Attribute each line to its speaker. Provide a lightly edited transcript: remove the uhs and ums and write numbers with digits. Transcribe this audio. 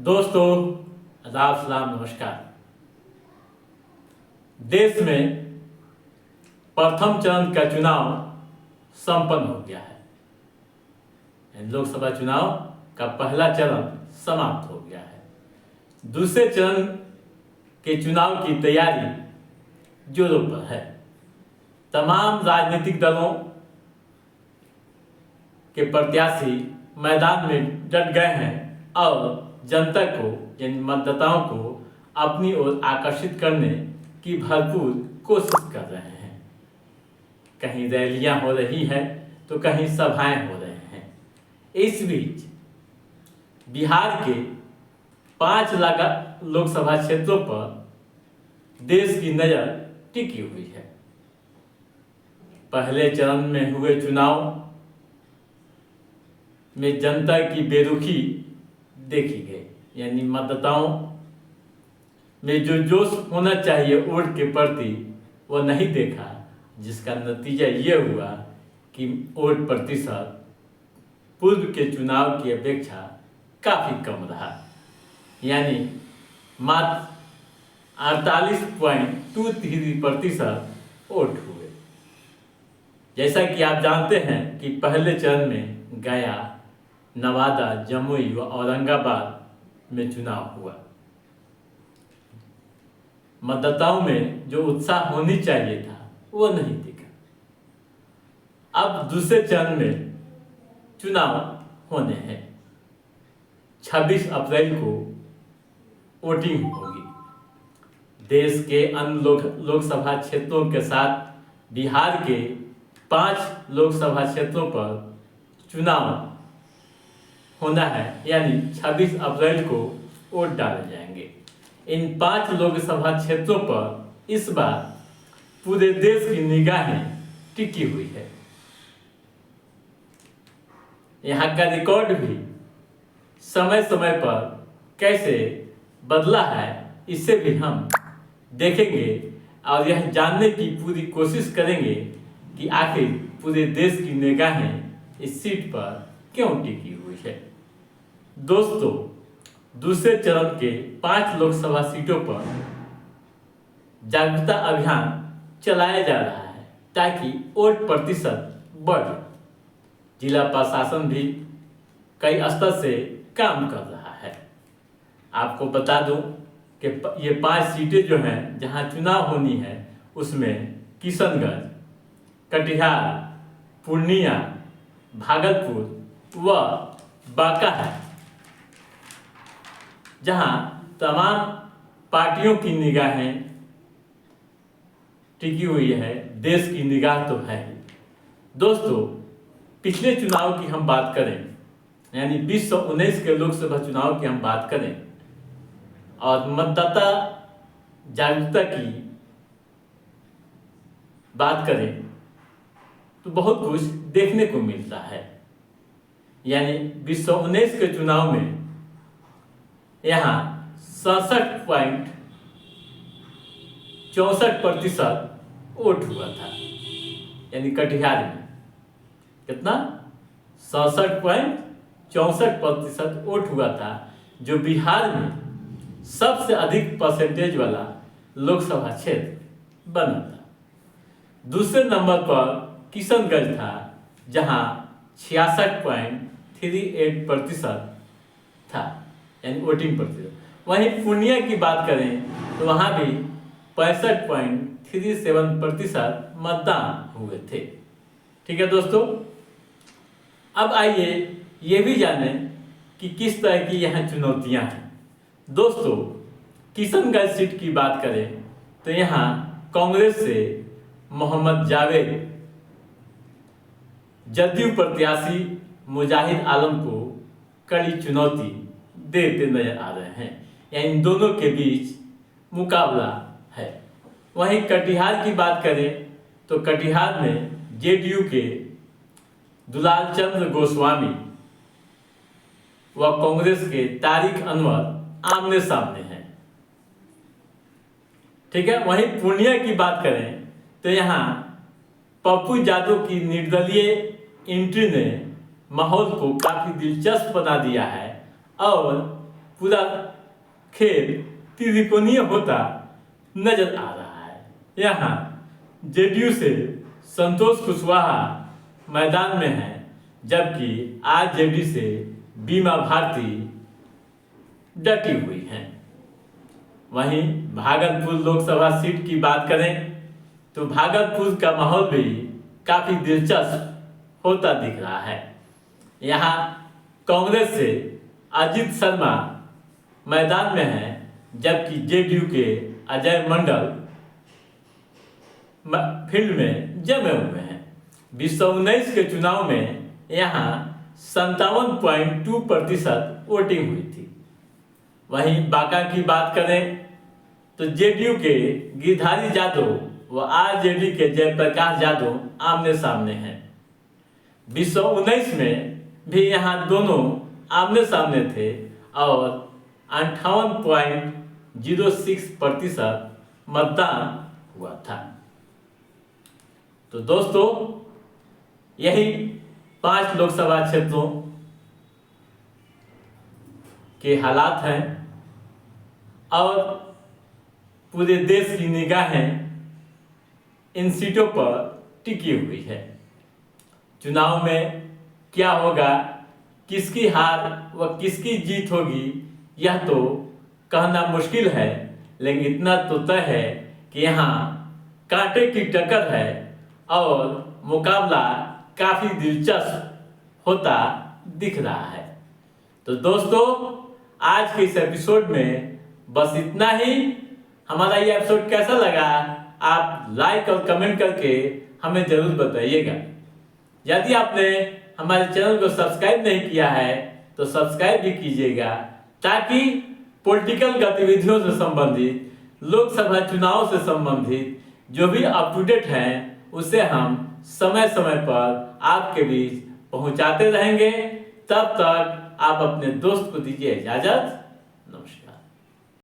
Speaker 1: दोस्तों, आदाब, सलाम, नमस्कार। देश में प्रथम चरण का चुनाव संपन्न हो गया है। लोकसभा चुनाव का पहला चरण समाप्त हो गया है। दूसरे चरण के चुनाव की तैयारी जोरों पर है। तमाम राजनीतिक दलों के प्रत्याशी मैदान में डट गए हैं और जनता को यानी मतदाताओं को अपनी ओर आकर्षित करने की भरपूर कोशिश कर रहे हैं। कहीं रैलियां हो रही है तो कहीं सभाएं हो रहे हैं। इस बीच बिहार के 5 लोकसभा क्षेत्रों पर देश की नज़र टिकी हुई है। पहले चरण में हुए चुनाव में जनता की बेरुखी देखी गई, यानी मतदाताओं में जो जोश होना चाहिए वोट के प्रति वो नहीं देखा, जिसका नतीजा ये हुआ कि वोट प्रतिशत पूर्व के चुनाव की अपेक्षा काफ़ी कम रहा, यानी मात्र 48.23% वोट हुए। जैसा कि आप जानते हैं कि पहले चरण में गया, नवादा, जमुई व औरंगाबाद में चुनाव हुआ। मतदाताओं में जो उत्साह होनी चाहिए था वो नहीं दिखा। अब दूसरे चरण में चुनाव होने हैं। 26 अप्रैल को वोटिंग होगी। देश के अन्य लोकसभा क्षेत्रों के साथ बिहार के 5 लोकसभा क्षेत्रों पर चुनाव होना है, यानी 26 अप्रैल को वोट डाले जाएंगे। इन 5 लोकसभा क्षेत्रों पर इस बार पूरे देश की निगाहें टिकी हुई है। यहाँ का रिकॉर्ड भी समय समय पर कैसे बदला है, इससे भी हम देखेंगे और यह जानने की पूरी कोशिश करेंगे कि आखिर पूरे देश की निगाहें इस सीट पर क्यों टिकी हुई है। दोस्तों, दूसरे चरण के 5 लोकसभा सीटों पर जागरूकता अभियान चलाया जा रहा है ताकि वोट प्रतिशत बढ़े। जिला प्रशासन भी कई स्तर से काम कर रहा है। आपको बता दूं कि ये 5 सीटें जो हैं जहां चुनाव होनी है उसमें किशनगंज, कटिहार, पूर्णिया, भागलपुर व बांका है, जहां तमाम पार्टियों की निगाहें टिकी हुई है। देश की निगाह तो है। दोस्तों, पिछले चुनाव की हम बात करें, यानी 2019 के लोकसभा चुनाव की हम बात करें और मतदाता जागरूकता की बात करें तो बहुत कुछ देखने को मिलता है। यानी 2019 के चुनाव में यहाँ 67.64% वोट हुआ था, यानी कटिहार में कितना 67.64% वोट हुआ था, जो बिहार में सबसे अधिक परसेंटेज वाला लोकसभा क्षेत्र बना था। दूसरे नंबर पर किशनगंज था, जहां 66.38% था, यानी वोटिंग प्रतिशत। वहीं पूर्णिया की बात करें तो वहां भी 65.37% मतदान हुए थे। ठीक है दोस्तों, अब आइए ये भी जानें कि किस तरह की यहाँ चुनौतियाँ हैं। दोस्तों, किशनगंज सीट की बात करें तो यहाँ कांग्रेस से मोहम्मद जावेद जदयू प्रत्याशी मुजाहिद आलम को कड़ी चुनौती देते नजर आ रहे हैं, या इन दोनों के बीच मुकाबला है। वहीं कटिहार की बात करें तो कटिहार में जेडीयू के दुलाल चंद्र गोस्वामी व कांग्रेस के तारिक अनवर आमने सामने हैं। ठीक है। वहीं पूर्णिया की बात करें तो यहाँ पप्पू यादव की निर्दलीय एंट्री ने माहौल को काफी दिलचस्प बना दिया है और पूरा खेल त्रिकोणीय होता नजर आ रहा है। यहाँ जेडीयू से संतोष कुशवाहा मैदान में है, जबकि आरजेडी से बीमा भारती डटी हुई हैं। वहीं भागलपुर लोकसभा सीट की बात करें तो भागलपुर का माहौल भी काफी दिलचस्प होता दिख रहा है। यहाँ कांग्रेस से अजीत शर्मा मैदान में है, जबकि जेडीयू के अजय मंडल फील्ड में जमे हुए हैं। 2019 के चुनाव में यहाँ 57.2% वोटिंग हुई थी। वहीं बांका की बात करें तो जेडीयू के गिरधारी यादव व आरजेडी के जयप्रकाश यादव आमने सामने हैं। 2019 में भी यहाँ दोनों आमने सामने थे और 58.06% मतदान हुआ था। तो दोस्तों, यही 5 लोकसभा क्षेत्रों के हालात हैं और पूरे देश की निगाहें इन सीटों पर टिकी हुई है। चुनाव में क्या होगा, किसकी हार व किसकी जीत होगी, यह तो कहना मुश्किल है, लेकिन इतना तो तय है कि यहाँ कांटे की टक्कर है और मुकाबला काफी दिलचस्प होता दिख रहा है। तो दोस्तों, आज के इस एपिसोड में बस इतना ही। हमारा ये एपिसोड कैसा लगा आप लाइक और कमेंट करके हमें जरूर बताइएगा। यदि आपने हमारे चैनल को सब्सक्राइब नहीं किया है तो सब्सक्राइब भी कीजिएगा, ताकि पॉलिटिकल गतिविधियों से संबंधित, लोकसभा चुनाव से संबंधित जो भी अप टू डेट हैं उसे हम समय समय पर आपके बीच पहुंचाते रहेंगे। तब तक आप अपने दोस्त को दीजिए इजाजत। नमस्कार।